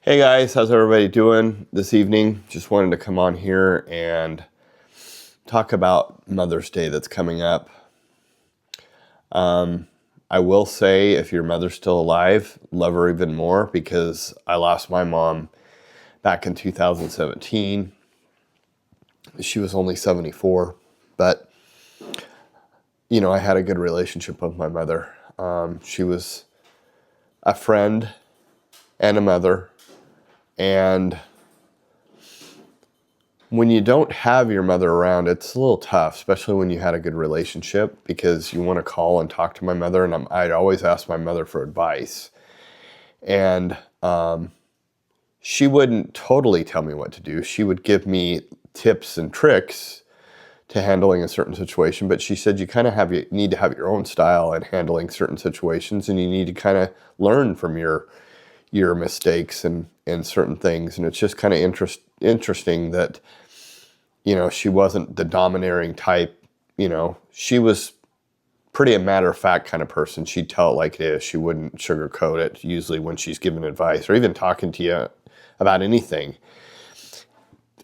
Hey guys, how's everybody doing this evening? Just wanted to come on here and talk about Mother's Day that's coming up. I will say, if your mother's still alive, love her even more, because I lost my mom back in 2017. She was only 74, but I had a good relationship with my mother. She was a friend and a mother, and when you don't have your mother around, it's a little tough, especially when you had a good relationship, because you want to call and talk to my mother, and I'd always ask my mother for advice. And she wouldn't totally tell me what to do. She would give me tips and tricks to handling a certain situation, but she said you kind of need to have your own style in handling certain situations, and you need to kind of learn from your mistakes and certain things. And it's just kind of interesting that she wasn't the domineering type. She was pretty a matter-of-fact kind of person. She'd tell it like it is. She wouldn't sugarcoat it usually when she's giving advice or even talking to you about anything.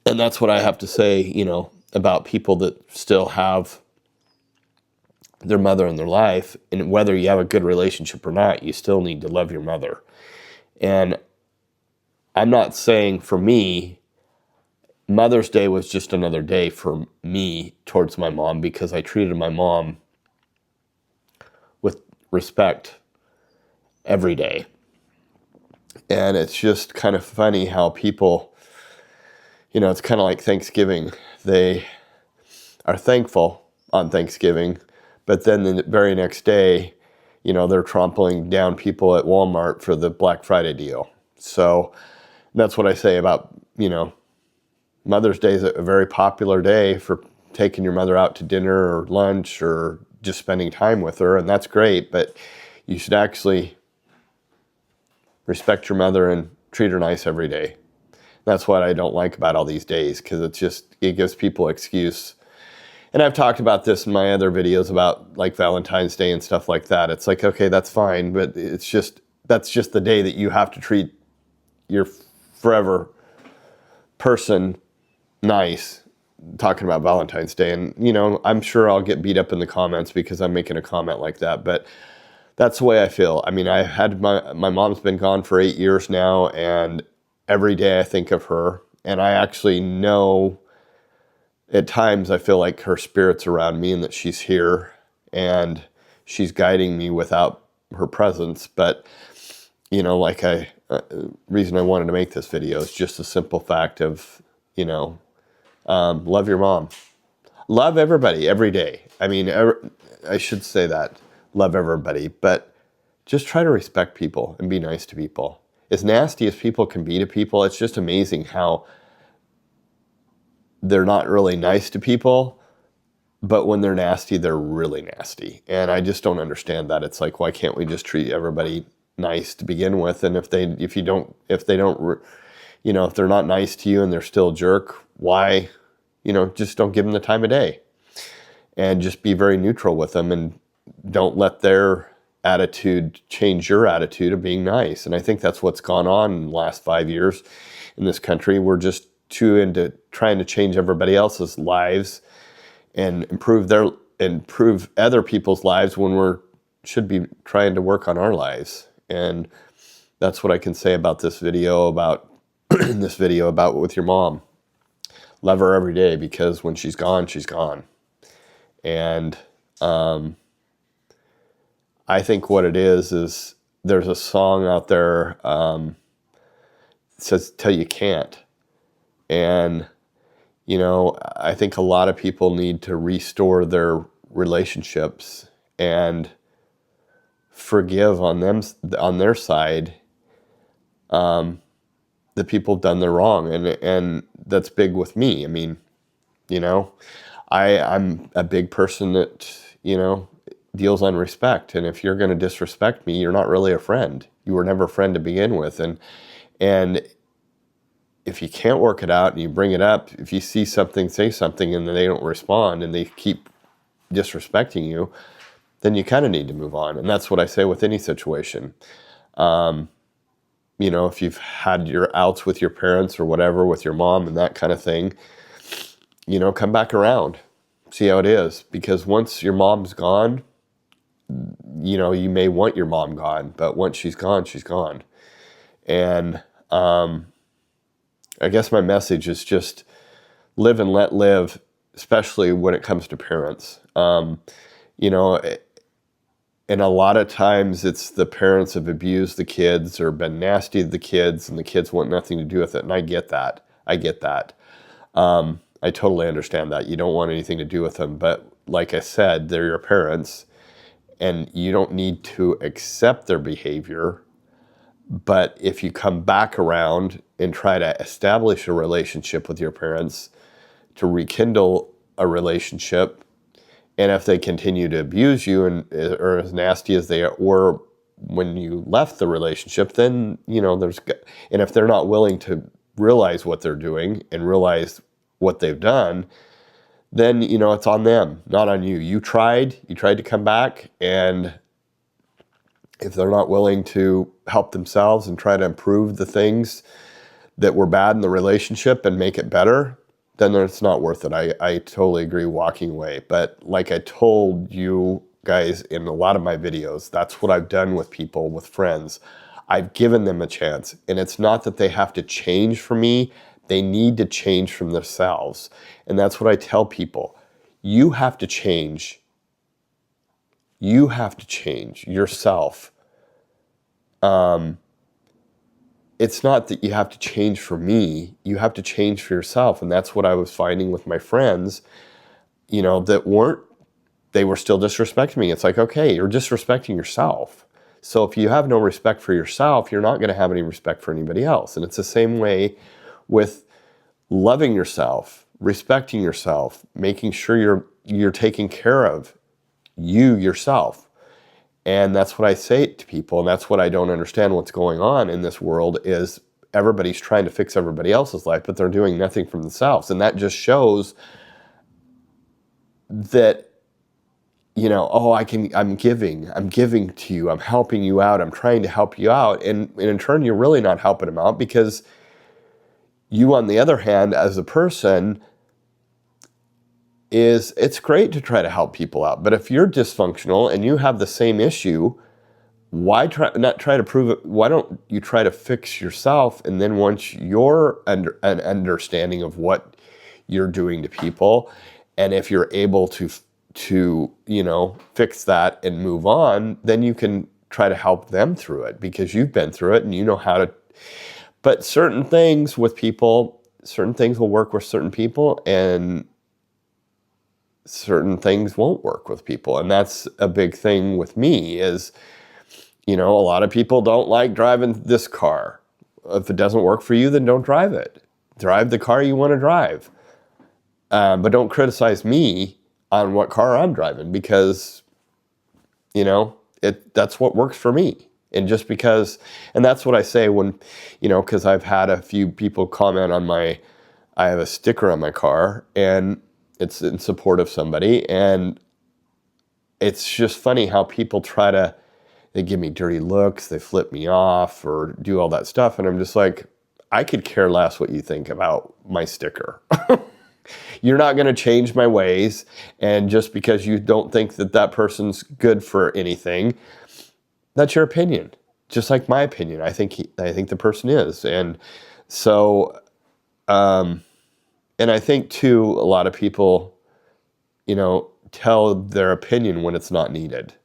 And that's what I have to say, about people that still have their mother in their life. And whether you have a good relationship or not, you still need to love your mother. And I'm not saying, for me, Mother's Day was just another day for me towards my mom, because I treated my mom with respect every day. And it's just kind of funny how people, it's kind of like Thanksgiving. They are thankful on Thanksgiving, but then the very next day, they're trampling down people at Walmart for the Black Friday deal. So that's what I say about, Mother's Day is a very popular day for taking your mother out to dinner or lunch or just spending time with her, and that's great, but you should actually respect your mother and treat her nice every day. That's what I don't like about all these days, because it gives people excuse. And I've talked about this in my other videos about like Valentine's Day and stuff like that. It's like, okay, that's fine, but that's just the day that you have to treat your forever person nice, talking about Valentine's Day. And I'm sure I'll get beat up in the comments because I'm making a comment like that, but that's the way I feel. I mean, I had my mom's been gone for 8 years now, and every day I think of her, and I actually know at times I feel like her spirit's around me and that she's here and she's guiding me without her presence. But reason I wanted to make this video is just the simple fact of love your mom. Love everybody every day. I mean, I should say that. Love everybody. But just try to respect people and be nice to people. As nasty as people can be to people, it's just amazing how they're not really nice to people, but when they're nasty, they're really nasty. And I just don't understand that. It's like, why can't we just treat everybody nice to begin with? And if they're not nice to you and they're still a jerk, why, just don't give them the time of day, and just be very neutral with them, and don't let their attitude change your attitude of being nice. And I think that's what's gone on in the last 5 years in this country. We're just too into trying to change everybody else's lives and improve other people's lives, when should be trying to work on our lives. And that's what I can say about this video, about with your mom. Love her every day, because when she's gone, she's gone. And I think what it is there's a song out there that says "Till You Can't," and I think a lot of people need to restore their relationships and forgive on their side the people done their wrong, and that's big with me. I mean, I'm a big person that deals on respect, and if you're going to disrespect me, you're not really a friend. You were never a friend to begin with, and if you can't work it out and you bring it up, if you see something, say something, and then they don't respond and they keep disrespecting you, then you kind of need to move on. And that's what I say with any situation. if you've had your outs with your parents or whatever, with your mom and that kind of thing, come back around, see how it is. Because once your mom's gone, you may want your mom gone, but once she's gone, she's gone. And I guess my message is just live and let live, especially when it comes to parents. And a lot of times it's the parents have abused the kids or been nasty to the kids, and the kids want nothing to do with it. And I get that. I totally understand that. You don't want anything to do with them. But like I said, they're your parents, and you don't need to accept their behavior. But if you come back around and try to establish a relationship with your parents, to rekindle a relationship, and if they continue to abuse you and or as nasty as they are, or when you left the relationship, then and if they're not willing to realize what they're doing and realize what they've done, then it's on them, not on you. You tried to come back, and if they're not willing to help themselves and try to improve the things that were bad in the relationship and make it better, then it's not worth it. I totally agree, walking away. But like I told you guys in a lot of my videos, that's what I've done with people, with friends. I've given them a chance. And it's not that they have to change for me. They need to change from themselves. And that's what I tell people. You have to change. You have to change yourself. It's not that you have to change for me. You have to change for yourself. And that's what I was finding with my friends, they were still disrespecting me. It's like, okay, you're disrespecting yourself. So if you have no respect for yourself, you're not going to have any respect for anybody else. And it's the same way with loving yourself, respecting yourself, making sure you're taking care of you yourself. And that's what I say to people, and that's what I don't understand what's going on in this world is everybody's trying to fix everybody else's life, but they're doing nothing for themselves. And that just shows that, I'm giving to you, I'm helping you out, I'm trying to help you out. And in turn, you're really not helping them out, because you, on the other hand, as a person, it's great to try to help people out. But if you're dysfunctional and you have the same issue, why not try to prove it? Why don't you try to fix yourself? And then once you're an understanding of what you're doing to people, and if you're able to fix that and move on, then you can try to help them through it, because you've been through it and you know how to. But certain things with people, certain things will work with certain people, and certain things won't work with people. And that's a big thing with me is, a lot of people don't like driving this car. If it doesn't work for you, then don't drive it. Drive the car you want to drive. But don't criticize me on what car I'm driving, because, that's what works for me. And just because, and that's what I say when, because I've had a few people comment on I have a sticker on my car, and it's in support of somebody. And it's just funny how people they give me dirty looks, they flip me off or do all that stuff. And I'm just like, I could care less what you think about my sticker. You're not going to change my ways. And just because you don't think that person's good for anything, that's your opinion. Just like my opinion. I think the person is. And so, and I think too, a lot of people, tell their opinion when it's not needed.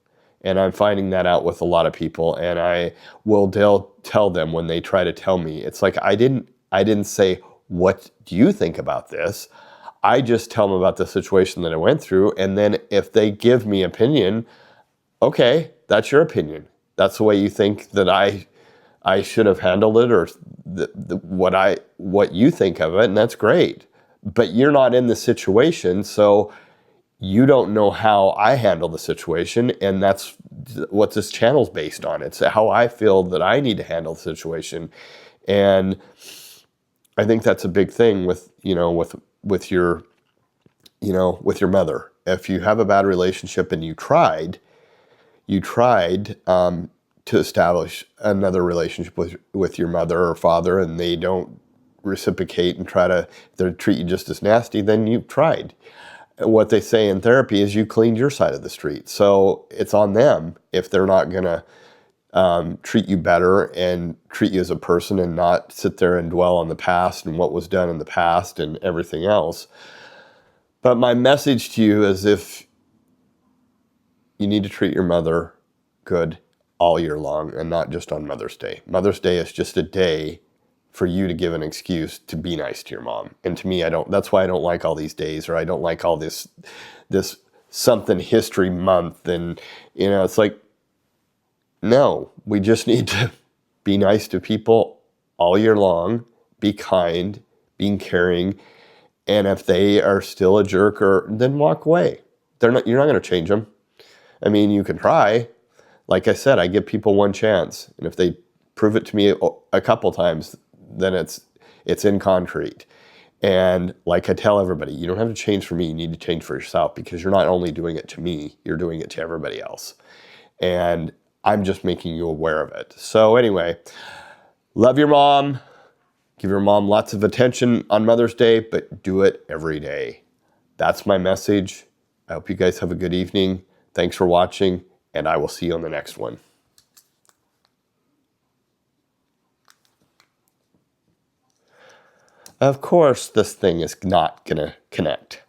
And I'm finding that out with a lot of people, and I will tell them when they try to tell me. It's like, I didn't say, what do you think about this? I just tell them about the situation that I went through. And then if they give me opinion, okay, that's your opinion. That's the way you think that I should have handled it, or what you think of it. And that's great. But you're not in the situation, so you don't know how I handle the situation, and that's what this channel's based on. It's how I feel that I need to handle the situation. And I think that's a big thing with your mother. If you have a bad relationship and you tried to establish another relationship with your mother or father, and they don't reciprocate and try to they treat you just as nasty, then you've tried. What they say in therapy is you cleaned your side of the street. So it's on them if they're not going to treat you better and treat you as a person and not sit there and dwell on the past and what was done in the past and everything else. But my message to you is if you need to treat your mother good all year long and not just on Mother's Day. Mother's Day is just a day for you to give an excuse to be nice to your mom. And to me, that's why I don't like all these days, or I don't like all this something history month. And, it's like, no, we just need to be nice to people all year long, be kind, being caring. And if they are still a jerk, then walk away. You're not going to change them. I mean, you can try. Like I said, I give people one chance. And if they prove it to me a couple times, then it's in concrete. And like I tell everybody, you don't have to change for me. You need to change for yourself, because you're not only doing it to me, you're doing it to everybody else. And I'm just making you aware of it. So anyway, love your mom. Give your mom lots of attention on Mother's Day, but do it every day. That's my message. I hope you guys have a good evening. Thanks for watching, and I will see you on the next one. Of course, this thing is not going to connect.